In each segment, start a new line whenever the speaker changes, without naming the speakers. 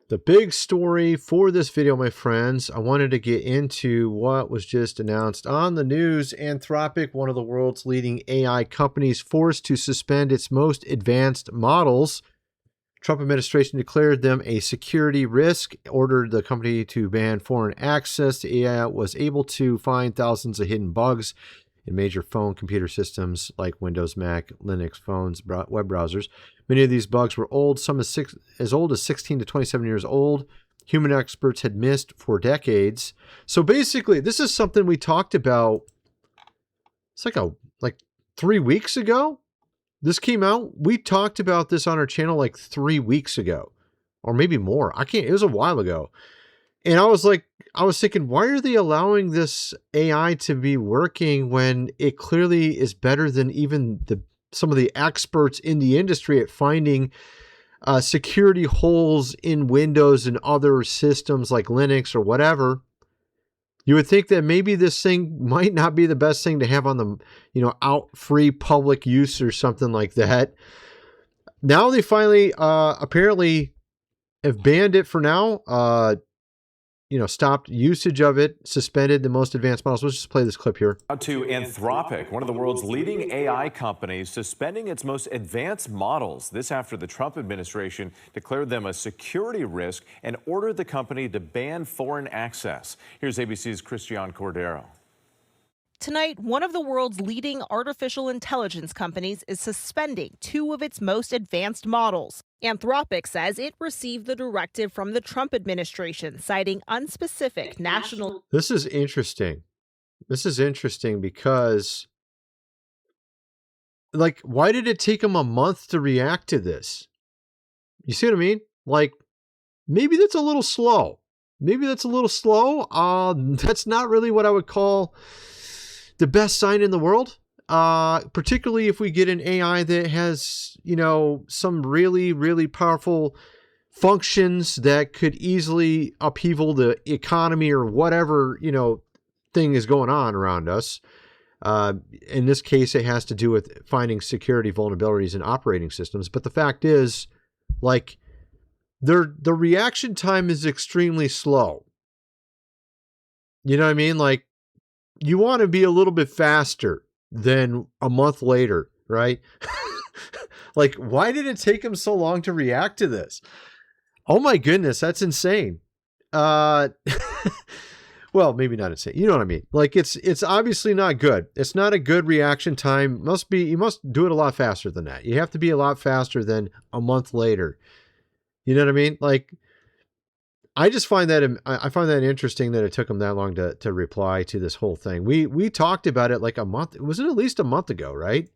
The big story for this video, my friends, I wanted to get into what was just announced on the news. Anthropic, one of the world's leading AI companies, forced to suspend its most advanced models. Trump administration declared them a security risk, ordered the company to ban foreign access. The AI was able to find thousands of hidden bugs in major phone computer systems like Windows, Mac, Linux phones, web browsers. Many of these bugs were old, some as old as 16 to 27 years old. Human experts had missed for decades. So basically, this is something we talked about. It's like 3 weeks ago. This came out. We talked about this on our channel like 3 weeks ago, or maybe more. It was a while ago. And I was thinking, why are they allowing this AI to be working when it clearly is better than even some of the experts in the industry at finding security holes in Windows and other systems like Linux or whatever? You would think that maybe this thing might not be the best thing to have on the, out free public use or something like that. Now they finally apparently have banned it for now. Stopped usage of it, suspended the most advanced models. Let's just play this clip here.
Now to Anthropic, one of the world's leading AI companies, suspending its most advanced models. This after the Trump administration declared them a security risk and ordered the company to ban foreign access. Here's ABC's Christian Cordero.
Tonight, one of the world's leading artificial intelligence companies is suspending two of its most advanced models. Anthropic says it received the directive from the Trump administration, citing unspecific national...
This is interesting. This is interesting because, why did it take them a month to react to this? You see what I mean? Maybe that's a little slow. That's not really what I would call the best sign in the world, particularly if we get an AI that has, some really, really powerful functions that could easily upheaval the economy or whatever, thing is going on around us. In this case, it has to do with finding security vulnerabilities in operating systems. But the fact is, the reaction time is extremely slow. You know what I mean? You want to be a little bit faster than a month later, right? Why did it take them so long to react to this? Oh my goodness, that's insane. Well, maybe not insane. You know what I mean? It's obviously not good. It's not a good reaction time. You must do it a lot faster than that. You have to be a lot faster than a month later. You know what I mean? I just find that interesting that it took them that long to reply to this whole thing. We talked about it like a month. Was it at least a month ago, right?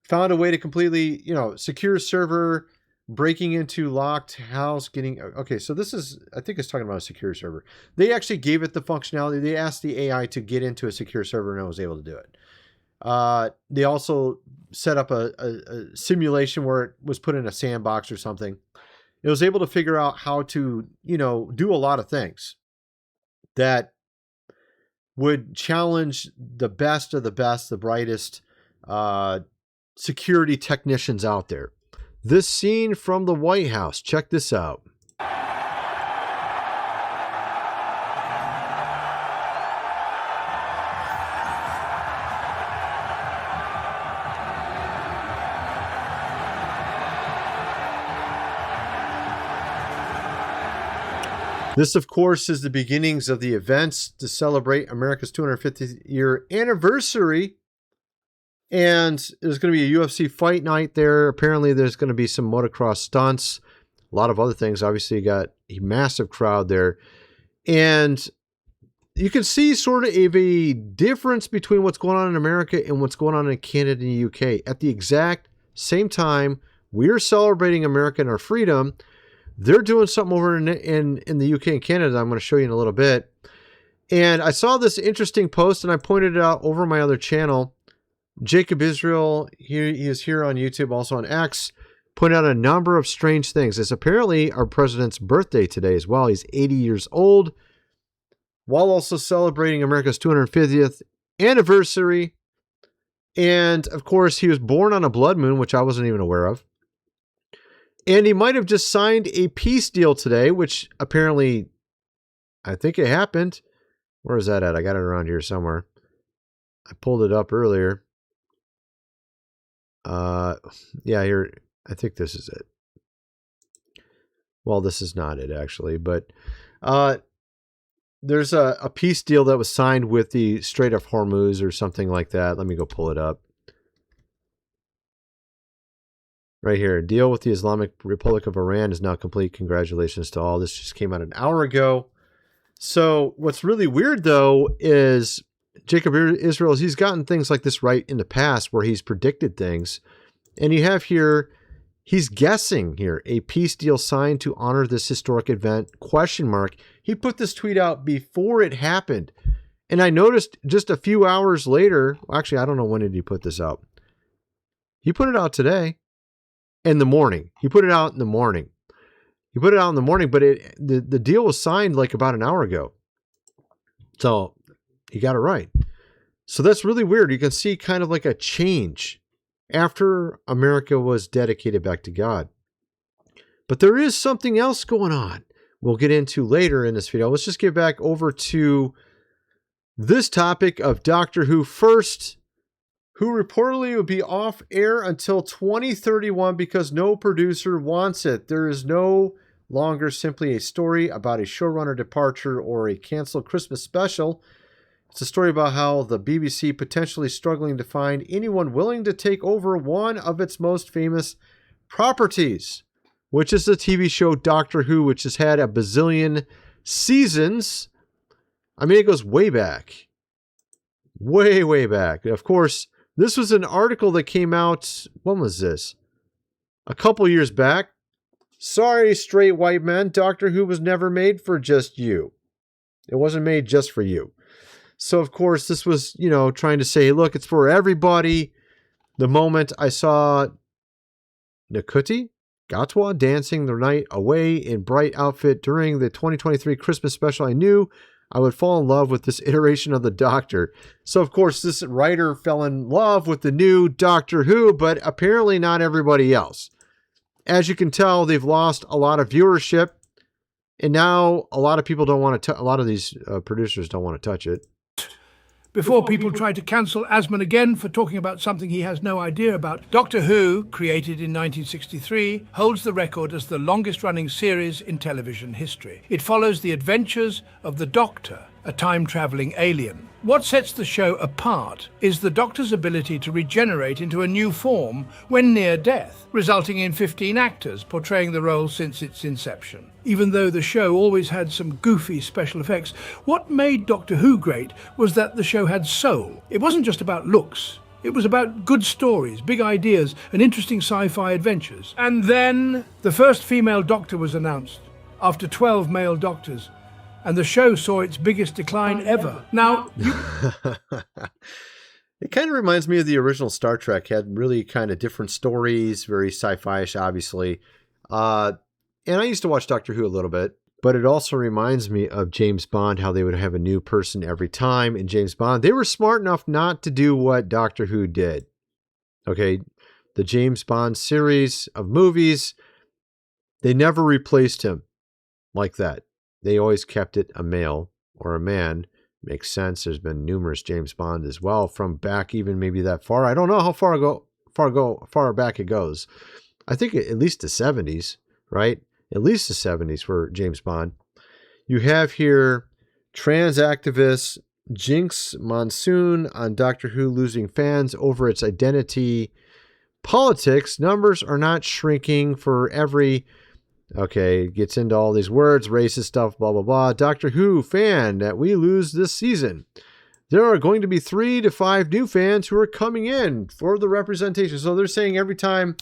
Found a way to completely, secure server, breaking into locked house, okay. So this is, I think it's talking about a secure server. They actually gave it the functionality. They asked the AI to get into a secure server and it was able to do it. They also set up a simulation where it was put in a sandbox or something. It was able to figure out how to, do a lot of things that would challenge the best of the best, the brightest security technicians out there. This scene from the White House. Check this out. This, of course, is the beginnings of the events to celebrate America's 250th year anniversary. And there's going to be a UFC fight night there. Apparently, there's going to be some motocross stunts, a lot of other things. Obviously, you got a massive crowd there. And you can see sort of a difference between what's going on in America and what's going on in Canada and the UK. At the exact same time, we're celebrating America and our freedom. They're doing something over in the UK and Canada I'm going to show you in a little bit. And I saw this interesting post and I pointed it out over my other channel. Jacob Israel, he is here on YouTube, also on X, pointed out a number of strange things. It's apparently our president's birthday today as well. He's 80 years old, while also celebrating America's 250th anniversary. And of course, he was born on a blood moon, which I wasn't even aware of. And he might have just signed a peace deal today, which apparently, I think it happened. Where is that at? I got it around here somewhere. I pulled it up earlier. Yeah, here. I think this is it. Well, this is not it actually, but there's a peace deal that was signed with the Strait of Hormuz or something like that. Let me go pull it up. Right here, deal with the Islamic Republic of Iran is now complete. Congratulations to all. This just came out an hour ago. So what's really weird, though, is Jacob Israel, he's gotten things like this right in the past where he's predicted things. And you have here, he's guessing here, a peace deal signed to honor this historic event, ? He put this tweet out before it happened. And I noticed just a few hours later, actually, I don't know when did he put this out. He put it out today. In the morning. He put it out in the morning. But the deal was signed like about an hour ago. So he got it right. So that's really weird. You can see kind of like a change after America was dedicated back to God. But there is something else going on we'll get into later in this video. Let's just get back over to this topic of Doctor Who first, who reportedly will be off air until 2031 because no producer wants it. There is no longer simply a story about a showrunner departure or a canceled Christmas special. It's a story about how the BBC potentially struggling to find anyone willing to take over one of its most famous properties, which is the TV show Doctor Who, which has had a bazillion seasons. I mean, it goes way back. Way, way back. Of course, this was an article that came out, when was this? A couple years back. Sorry, straight white men, Doctor Who was never made for just you. It wasn't made just for you. So, of course, this was, trying to say, look, it's for everybody. The moment I saw Nakuti Gatwa dancing the night away in bright outfit during the 2023 Christmas special, I knew I would fall in love with this iteration of the Doctor. So, of course, this writer fell in love with the new Doctor Who, but apparently not everybody else. As you can tell, they've lost a lot of viewership, and now a lot of people don't want to. A lot of these producers don't want to touch it.
Before people try to cancel Asman again for talking about something he has no idea about, Doctor Who, created in 1963, holds the record as the longest-running series in television history. It follows the adventures of the Doctor, a time-travelling alien. What sets the show apart is the Doctor's ability to regenerate into a new form when near death, resulting in 15 actors portraying the role since its inception. Even though the show always had some goofy special effects, what made Doctor Who great was that the show had soul. It wasn't just about looks. It was about good stories, big ideas, and interesting sci-fi adventures. And then the first female Doctor was announced, after 12 male Doctors. And the show saw its biggest decline ever. Now,
it kind of reminds me of the original Star Trek. Had really kind of different stories, very sci-fi-ish, obviously. And I used to watch Doctor Who a little bit, but it also reminds me of James Bond, how they would have a new person every time in James Bond. They were smart enough not to do what Doctor Who did. Okay, the James Bond series of movies, they never replaced him like that. They always kept it a male or a man. Makes sense. There's been numerous James Bond as well from back even maybe that far. I don't know how far back it goes. I think at least the 70s, right? At least the 70s for James Bond. You have here trans activist Jinx Monsoon on Doctor Who losing fans over its identity politics. Numbers are not shrinking for every... Okay, gets into all these words, racist stuff, blah, blah, blah. Doctor Who fan that we lose this season. There are going to be 3 to 5 new fans who are coming in for the representation. So they're saying every time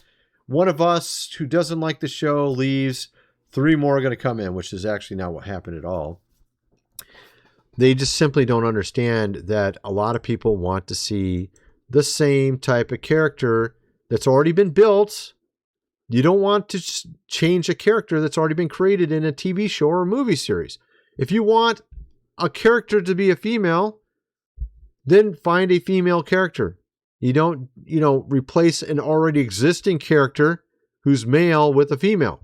one of us who doesn't like the show leaves, 3 more are going to come in, which is actually not what happened at all. They just simply don't understand that a lot of people want to see the same type of character that's already been built. You don't want to change a character that's already been created in a TV show or a movie series. If you want a character to be a female, then find a female character. You don't, replace an already existing character who's male with a female.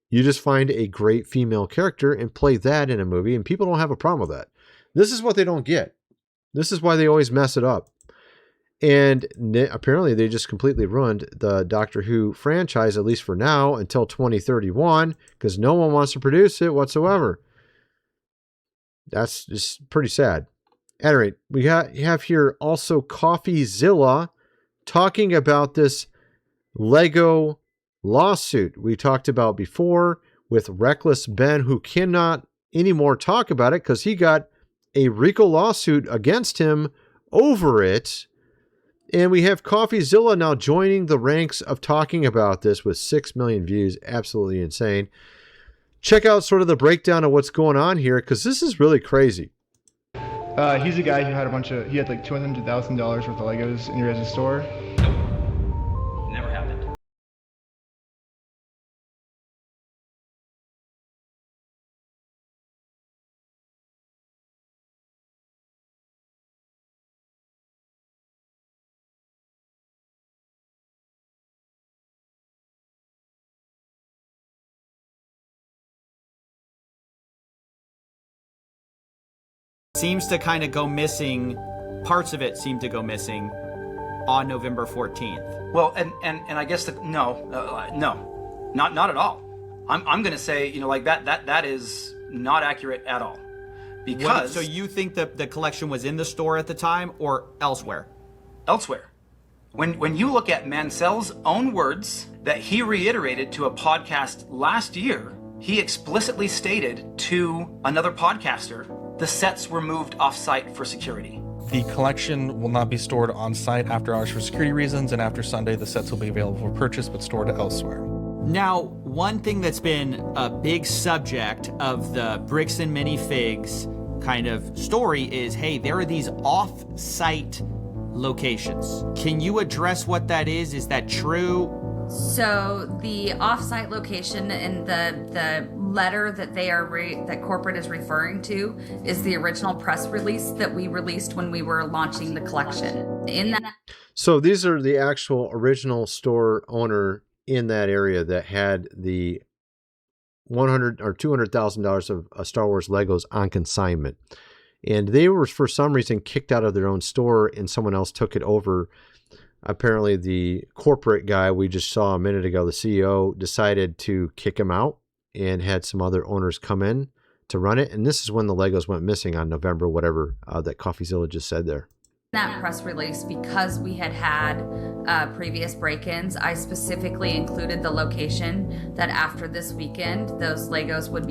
You just find a great female character and play that in a movie, and people don't have a problem with that. This is what they don't get. This is why they always mess it up. And apparently they just completely ruined the Doctor Who franchise, at least for now, until 2031, because no one wants to produce it whatsoever. That's just pretty sad. At any rate, we have here also Coffeezilla talking about this Lego lawsuit we talked about before with Reckless Ben, who cannot anymore talk about it because he got a RICO lawsuit against him over it. And we have Coffeezilla now joining the ranks of talking about this with 6 million views. Absolutely insane. Check out sort of the breakdown of what's going on here, because this is really crazy.
He's a guy who had he had like $200,000 worth of Legos in your guys' store.
Never happened.
Seems to kind of go missing. Parts of it seem to go missing on November 14th.
Well, and I guess no, not at all. I'm going to say, like that is not accurate at all. Because
so you think that the collection was in the store at the time or elsewhere?
Elsewhere. When you look at Mansell's own words that he reiterated to a podcast last year, he explicitly stated to another podcaster the sets were moved off-site for security.
The collection will not be stored on-site after hours for security reasons, and after Sunday, the sets will be available for purchase but stored elsewhere.
Now, one thing that's been a big subject of the Bricks and Minifigs kind of story is, hey, there are these off-site locations. Can you address what that is? Is that true?
So the off-site location in the letter that that corporate is referring to is the original press release that we released when we were launching the collection.
So these are the actual original store owner in that area that had the $100,000 or $200,000 of Star Wars Legos on consignment, and they were for some reason kicked out of their own store, and someone else took it over. Apparently, the corporate guy we just saw a minute ago, the CEO, decided to kick him out and had some other owners come in to run it. And this is when the Legos went missing on November, whatever that Coffeezilla just said there.
That press release, because we had previous break-ins, I specifically included the location that after this weekend, those Legos would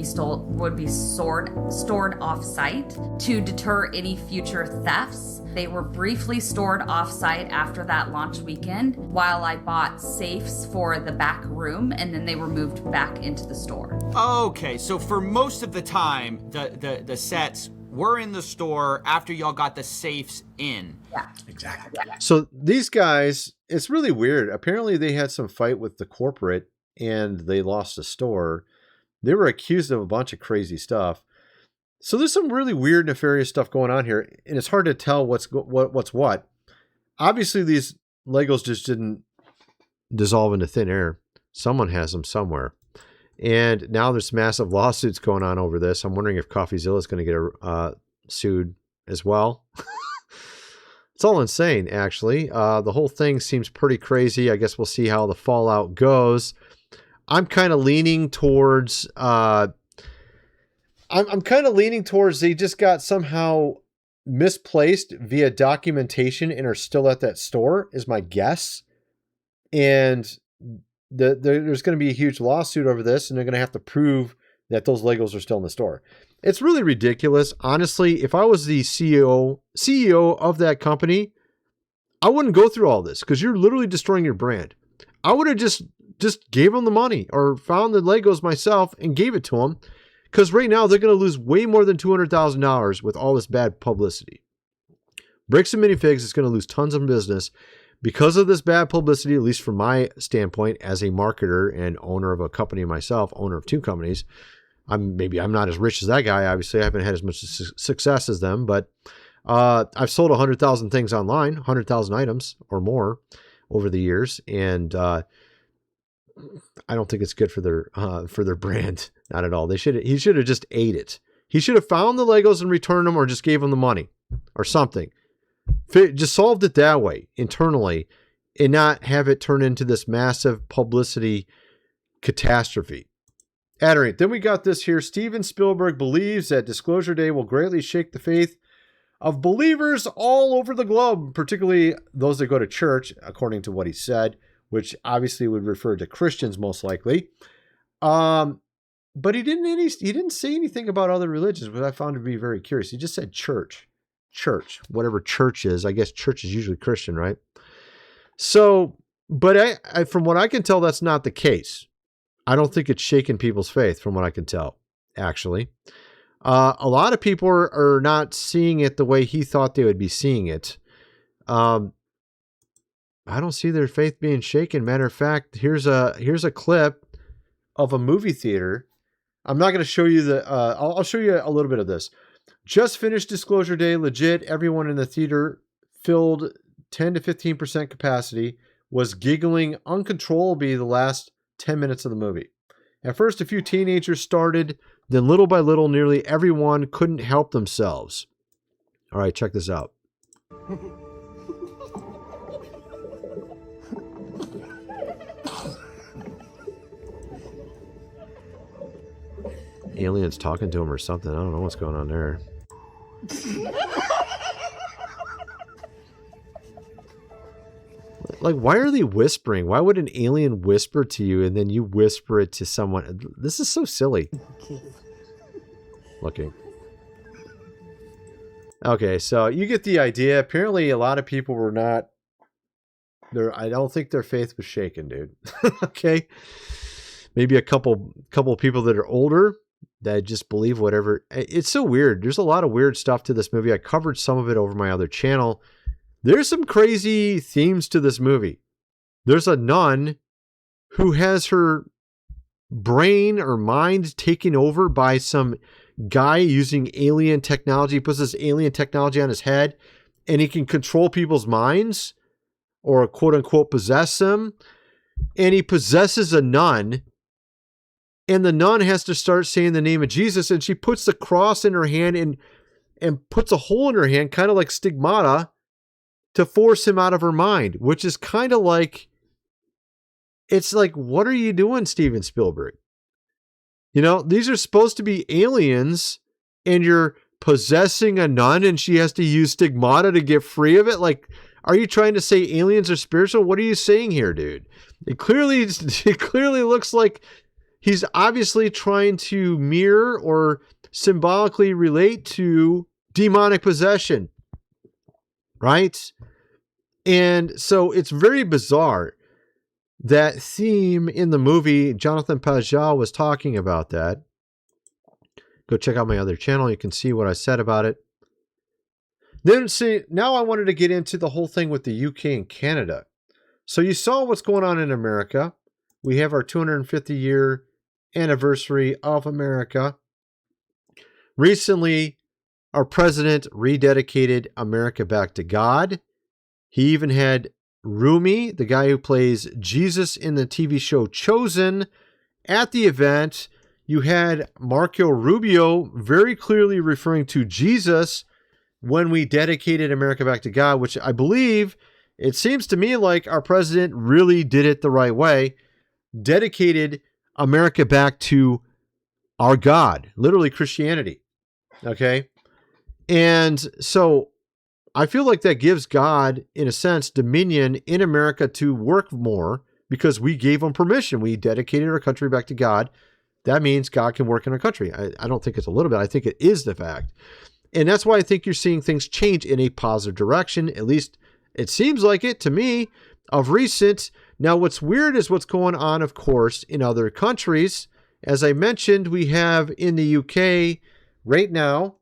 be stored off-site to deter any future thefts. They were briefly stored off-site after that launch weekend while I bought safes for the back room, and then they were moved back into the store.
Okay, so for most of the time, the sets were in the store after y'all got the safes in.
Yeah,
exactly.
Yeah.
So these guys, it's really weird. Apparently they had some fight with the corporate and they lost the store. They were accused of a bunch of crazy stuff. So there's some really weird, nefarious stuff going on here, and it's hard to tell what's what. Obviously, these Legos just didn't dissolve into thin air. Someone has them somewhere. And now there's massive lawsuits going on over this. I'm wondering if Coffeezilla is going to get sued as well. It's all insane, actually. The whole thing seems pretty crazy. I guess we'll see how the fallout goes. I'm kind of leaning towards... I'm kind of leaning towards they just got somehow misplaced via documentation and are still at that store, is my guess. And there's going to be a huge lawsuit over this, and they're going to have to prove that those Legos are still in the store. It's really ridiculous. Honestly, if I was the CEO of that company, I wouldn't go through all this because you're literally destroying your brand. I would have just gave them the money or found the Legos myself and gave it to them. Because right now, they're going to lose way more than $200,000 with all this bad publicity. Bricks and Minifigs is going to lose tons of business because of this bad publicity, at least from my standpoint as a marketer and owner of a company myself, owner of two companies. I'm not as rich as that guy. Obviously, I haven't had as much success as them, but I've sold 100,000 things online, 100,000 items or more over the years. And I don't think it's good for their brand. Not at all. He should have just ate it. He should have found the Legos and returned them, or just gave them the money or something. Just solved it that way internally, and not have it turn into this massive publicity catastrophe. At any rate, then we got this here. Steven Spielberg believes that Disclosure Day will greatly shake the faith of believers all over the globe, particularly those that go to church, according to what he said, which obviously would refer to Christians most likely. But he didn't say anything about other religions, which I found to be very curious. He just said church, whatever church is. I guess church is usually Christian, right? So, but I from what I can tell, that's not the case. I don't think it's shaking people's faith, from what I can tell, actually. A lot of people are not seeing it the way he thought they would be seeing it. I don't see their faith being shaken. Matter of fact, here's a clip of a movie theater. I'm not going to show you I'll show you a little bit of this. Just finished Disclosure Day. Legit, everyone in the theater filled 10 to 15% capacity, was giggling uncontrollably the last 10 minutes of the movie. At first, a few teenagers started, then little by little, nearly everyone couldn't help themselves. All right, check this out. Aliens talking to him or something. I don't know what's going on there. Like, why are they whispering? Why would an alien whisper to you and then you whisper it to someone? This is so silly. Looking. Okay, so you get the idea. Apparently, a lot of people were not there. I don't think their faith was shaken, dude. Okay, maybe a couple people that are older that just believe whatever. It's so weird. There's a lot of weird stuff to this movie. I covered some of it over my other channel. There's some crazy themes to this movie. There's a nun who has her brain or mind taken over by some guy using alien technology. He puts this alien technology on his head and he can control people's minds or quote unquote possess them. And he possesses a nun, and the nun has to start saying the name of Jesus, and she puts the cross in her hand and puts a hole in her hand, kind of like stigmata, to force him out of her mind, which is kind of like, it's like, what are you doing, Steven Spielberg? You know, these are supposed to be aliens, and you're possessing a nun, and she has to use stigmata to get free of it. Like, are you trying to say aliens are spiritual? What are you saying here, dude? It clearly looks like he's obviously trying to mirror or symbolically relate to demonic possession, right? And so it's very bizarre. That theme in the movie, Jonathan Pajal was talking about that. Go check out my other channel. You can see what I said about it. Then see, now I wanted to get into the whole thing with the UK and Canada. So you saw what's going on in America. We have our 250-year anniversary of America. Recently, our president rededicated America back to God. He even had Rumi, the guy who plays Jesus in the TV show Chosen, at the event. You had Marco Rubio very clearly referring to Jesus when we dedicated America back to God, which I believe, it seems to me like our president really did it the right way, dedicated America back to our God, literally Christianity. Okay? And so I feel like that gives God, in a sense, dominion in America to work more because we gave him permission. We dedicated our country back to God. That means God can work in our country. I don't think it's a little bit. I think it is the fact. And that's why I think you're seeing things change in a positive direction. At least it seems like it to me of recent. Now, what's weird is what's going on, of course, in other countries. As I mentioned, we have in the UK right now,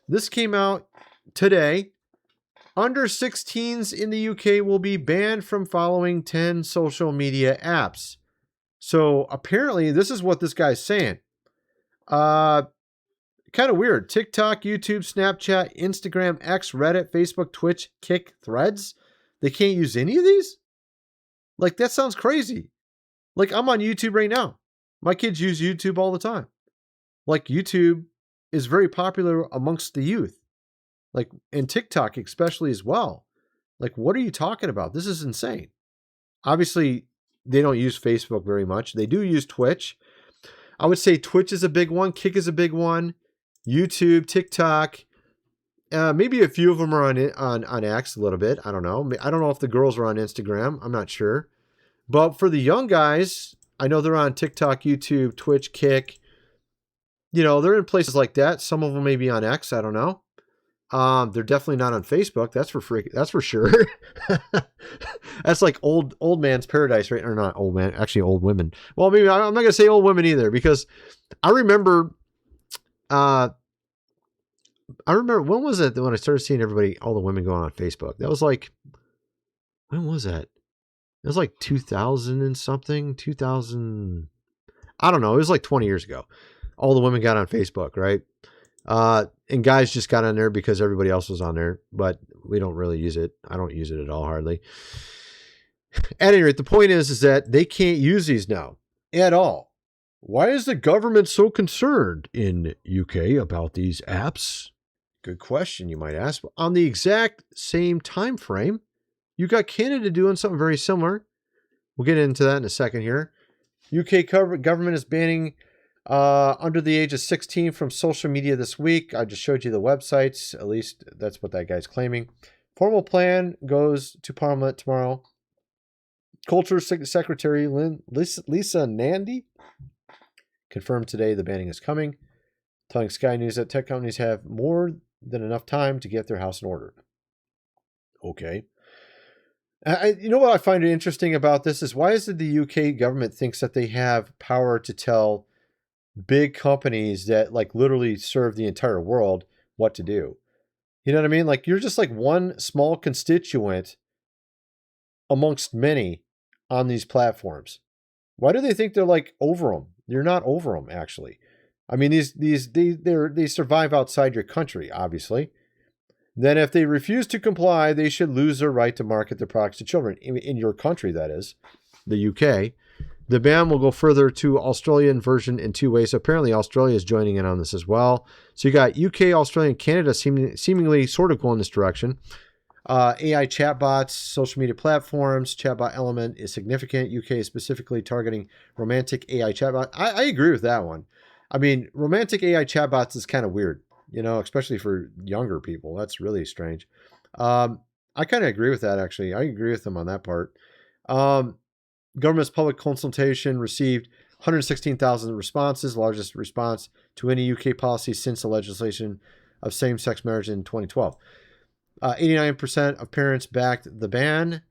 this came out today. Under 16s in the UK will be banned from following 10 social media apps. So apparently this is what this guy's saying. Kind of weird. TikTok, YouTube, Snapchat, Instagram, X, Reddit, Facebook, Twitch, Kick, Threads. They can't use any of these? Like, that sounds crazy. Like, I'm on YouTube right now. My kids use YouTube all the time. Like, YouTube is very popular amongst the youth. Like, and TikTok especially as well. Like, what are you talking about? This is insane. Obviously, they don't use Facebook very much. They do use Twitch. I would say Twitch is a big one. Kick is a big one. YouTube, TikTok. Maybe a few of them are on X a little bit. I don't know. I don't know if the girls are on Instagram. I'm not sure. But for the young guys, I know they're on TikTok, YouTube, Twitch, Kick. You know, they're in places like that. Some of them may be on X. I don't know. They're definitely not on Facebook. That's for sure. That's like old man's paradise, right? Or not old man, actually old women. Well, maybe I'm not gonna say old women either, because I remember. When was it when I started seeing all the women going on Facebook? That was like, when was that? It was like 2000 and something, 2000. I don't know. It was like 20 years ago. All the women got on Facebook, right? And guys just got on there because everybody else was on there, but we don't really use it. I don't use it at all, hardly. At any rate, the point is that they can't use these now at all. Why is the government so concerned in UK about these apps? Good question, you might ask. On the exact same time frame, you got Canada doing something very similar. We'll get into that in a second here. UK government is banning under the age of 16 from social media this week. I just showed you the websites. At least that's what that guy's claiming. Formal plan goes to Parliament tomorrow. Culture Secretary Lisa Nandy confirmed today the banning is coming, telling Sky News that tech companies have more than enough time to get their house in order. Okay. You know what I find interesting about this is, why is it the UK government thinks that they have power to tell big companies that like literally serve the entire world what to do? You know what I mean? Like, you're just like one small constituent amongst many on these platforms. Why do they think they're like over them? You're not over them, actually. I mean, they survive outside your country, obviously. Then if they refuse to comply, they should lose their right to market their products to children in your country, that is, the UK. The ban will go further to Australian version in 2 ways. So apparently Australia is joining in on this as well. So you got UK, Australia, and Canada seemingly sort of going this direction. AI chatbots, social media platforms, chatbot element is significant. UK is specifically targeting romantic AI chatbot. I agree with that one. I mean, romantic AI chatbots is kind of weird, you know, especially for younger people. That's really strange. I kind of agree with that, actually. I agree with them on that part. Government's public consultation received 116,000 responses, largest response to any UK policy since the legislation of same-sex marriage in 2012. 89% of parents backed the ban.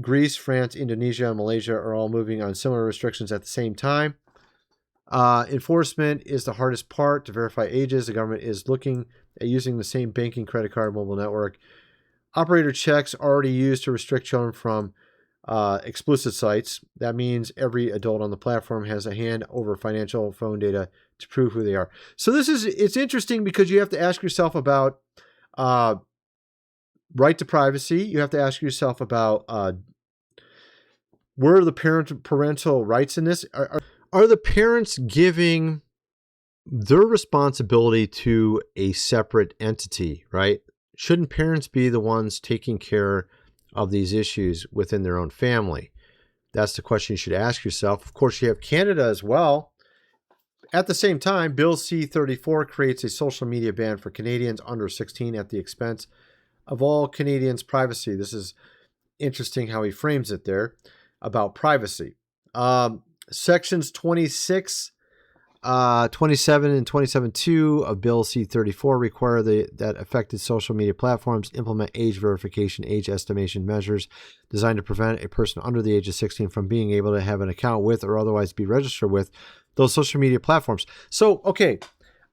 Greece, France, Indonesia, and Malaysia are all moving on similar restrictions at the same time. Enforcement is the hardest part. To verify ages, the government is looking at using the same banking, credit card, mobile network. Operator checks already used to restrict children from explicit sites. That means every adult on the platform has a hand over financial phone data to prove who they are. So it's interesting because you have to ask yourself about right to privacy. You have to ask yourself about where are the parental rights in this? Are the parents giving their responsibility to a separate entity, right? Shouldn't parents be the ones taking care of these issues within their own family? That's the question you should ask yourself. Of course, you have Canada as well. At the same time, Bill C-34 creates a social media ban for Canadians under 16 at the expense of all Canadians' privacy. This is interesting how he frames it there about privacy. Sections 26, 27, and 27.2 of Bill C-34 require that affected social media platforms implement age verification, age estimation measures designed to prevent a person under the age of 16 from being able to have an account with or otherwise be registered with those social media platforms. So, okay,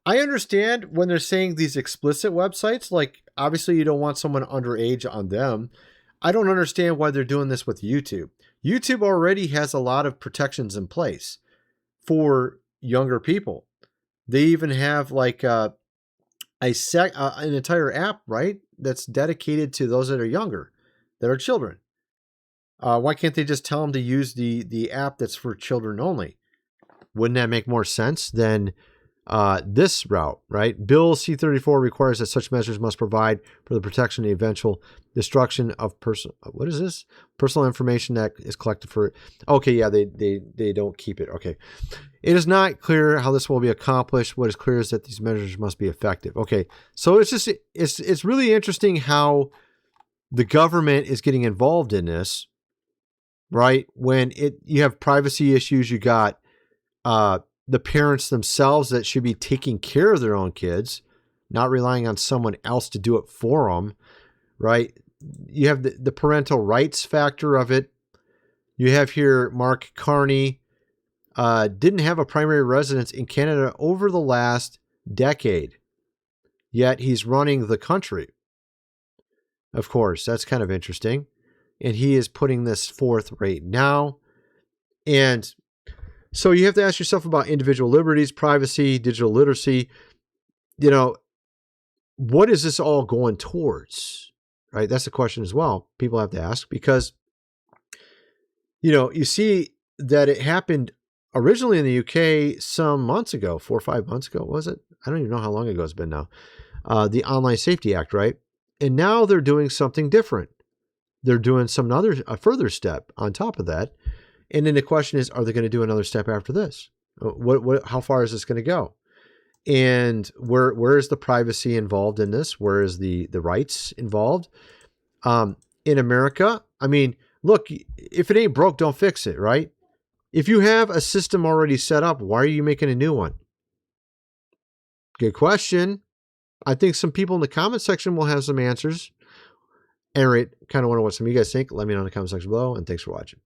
I understand when they're saying these explicit websites, like obviously you don't want someone underage on them. I don't understand why they're doing this with YouTube. YouTube already has a lot of protections in place for younger people. They even have like an entire app, right, that's dedicated to those that are younger, that are children. Why can't they just tell them to use the app that's for children only? Wouldn't that make more sense than this route, right? Bill C-34 requires that such measures must provide for the protection and eventual destruction of personal information that is collected for. Okay, yeah, they don't keep it. Okay, it is not clear how this will be accomplished. What is clear is that these measures must be effective. Okay, so it's really interesting how the government is getting involved in this, right? When you have privacy issues, you got the parents themselves that should be taking care of their own kids, not relying on someone else to do it for them, right? You have the parental rights factor of it. You have here Mark Carney didn't have a primary residence in Canada over the last decade, yet he's running the country. Of course, that's kind of interesting. And he is putting this forth right now. And so you have to ask yourself about individual liberties, privacy, digital literacy. You know, what is this all going towards? Right? That's the question as well. People have to ask because, you know, you see that it happened originally in the UK some months ago, 4 or 5 months ago, was it? I don't even know how long ago it's been now. The Online Safety Act, right? And now they're doing something different. They're doing a further step on top of that. And then the question is, are they going to do another step after this? How far is this going to go? And where is the privacy involved in this? Where is the rights involved? In America, I mean, look, if it ain't broke, don't fix it, right? If you have a system already set up, why are you making a new one? Good question. I think some people in the comment section will have some answers. Anyway, kind of wonder what some of you guys think. Let me know in the comment section below, and thanks for watching.